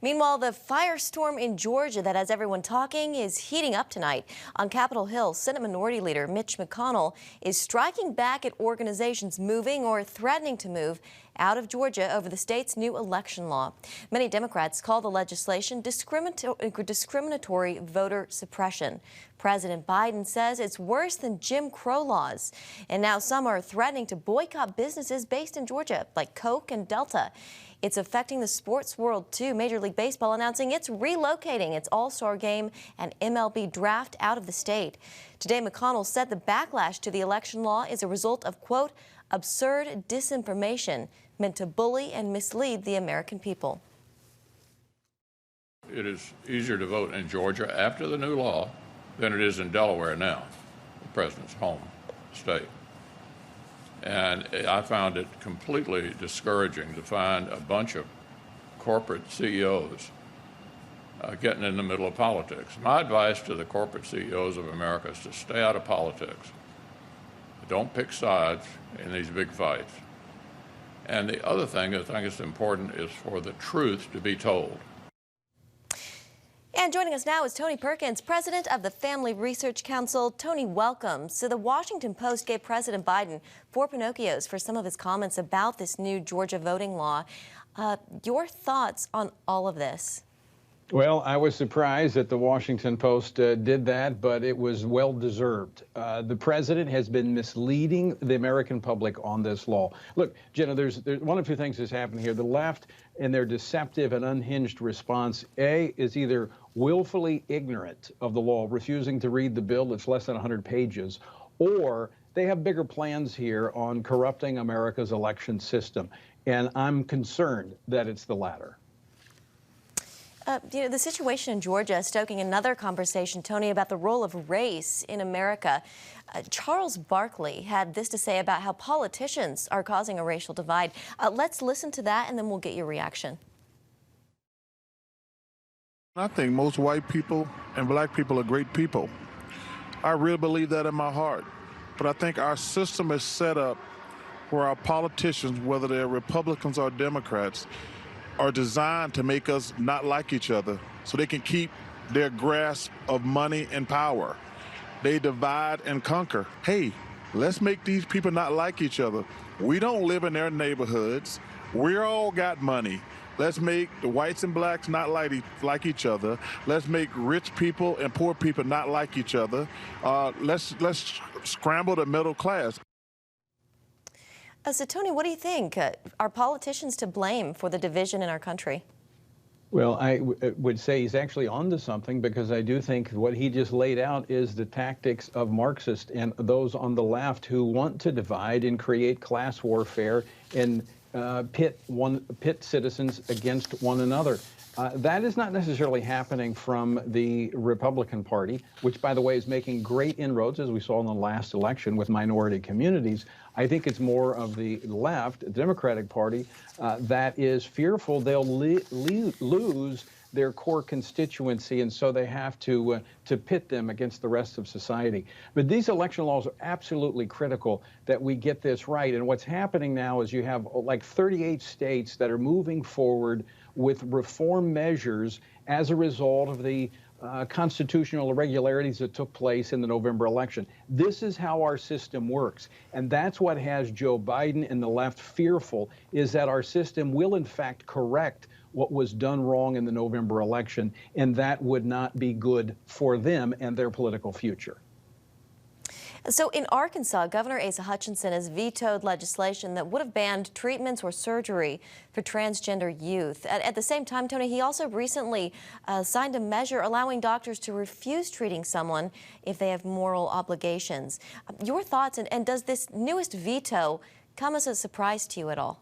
Meanwhile, the firestorm in Georgia that has everyone talking is heating up tonight. On Capitol Hill, Senate Minority Leader Mitch McConnell is striking back at organizations moving or threatening to move out of Georgia over the state's new election law. Many Democrats call the legislation discriminatory voter suppression. President Biden says it's worse than Jim Crow laws. And now some are threatening to boycott businesses based in Georgia, like Coke and Delta. It's affecting the sports world, too. Major League Baseball announcing it's relocating its All-Star game and MLB draft out of the state. Today, McConnell said the backlash to the election law is a result of, quote, absurd disinformation meant to bully and mislead the American people. It is easier to vote in Georgia after the new law than it is in Delaware now, the president's home state. And I found it completely discouraging to find a bunch of corporate CEOs getting in the middle of politics. My advice to the corporate CEOs of America is to stay out of politics. Don't pick sides in these big fights. And the other thing I think is important is for the truth to be told. And joining us now is Tony Perkins, president of the Family Research Council. Tony, welcome. So the Washington Post gave President Biden 4 Pinocchios for some of his comments about this new Georgia voting law. Your thoughts on all of this? Well, I was surprised that the Washington Post did that, but it was well-deserved. The president has been misleading the American public on this law. Look, Jenna, there's one of two things that's happened here. The left, in their deceptive and unhinged response, A, is either willfully ignorant of the law, refusing to read the bill that's less than 100 pages, or they have bigger plans here on corrupting America's election system. And I'm concerned that it's the latter. The situation in Georgia is stoking another conversation, Tony, about the role of race in America. Charles Barkley had this to say about how politicians are causing a racial divide. Let's listen to that, and then we'll get your reaction. I think most white people and black people are great people. I really believe that in my heart. But I think our system is set up where our politicians, whether they're Republicans or Democrats, are designed to make us not like each other so they can keep their grasp of money and power. They divide and conquer. Hey, let's make these people not like each other. We don't live in their neighborhoods. We all got money. Let's make the whites and blacks not like each other. Let's make rich people and poor people not like each other. Let's scramble the middle class. So, Tony, what do you think? Are politicians to blame for the division in our country? Well, I would say he's actually onto something, because I do think what he just laid out is the tactics of Marxists and those on the left who want to divide and create class warfare and pit citizens against one another. That is not necessarily happening from the Republican Party, which, by the way, is making great inroads, as we saw in the last election, with minority communities. I think it's more of the left, the Democratic Party, that is fearful they'll lose their core constituency, and so they have to pit them against the rest of society. But these election laws are absolutely critical that we get this right. And what's happening now is you have like 38 states that are moving forward with reform measures as a result of the constitutional irregularities that took place in the November election. This is how our system works. And that's what has Joe Biden and the left fearful, is that our system will, in fact, correct what was done wrong in the November election, and that would not be good for them and their political future. So in Arkansas, Governor Asa Hutchinson has vetoed legislation that would have banned treatments or surgery for transgender youth. At the same time, Tony, he also recently signed a measure allowing doctors to refuse treating someone if they have moral obligations. Your thoughts, and does this newest veto come as a surprise to you at all?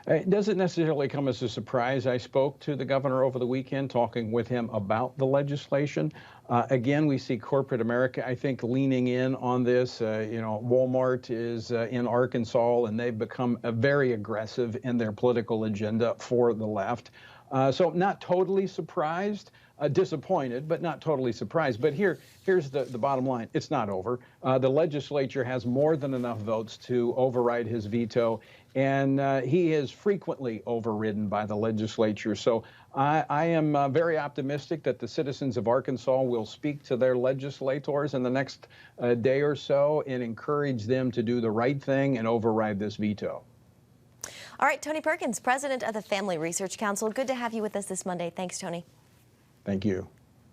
It doesn't necessarily come as a surprise. I spoke to the governor over the weekend, talking with him about the legislation. Again, we see corporate America, I think, leaning in on this. Walmart is in Arkansas, and they've become very aggressive in their political agenda for the left. So not totally surprised, disappointed, but not totally surprised. But here's the bottom line. It's not over. The legislature has more than enough votes to override his veto, and he is frequently overridden by the legislature. So I am very optimistic that the citizens of Arkansas will speak to their legislators in the next day or so and encourage them to do the right thing and override this veto. All right, Tony Perkins, president of the Family Research Council. Good to have you with us this Monday. Thanks, Tony. Thank you.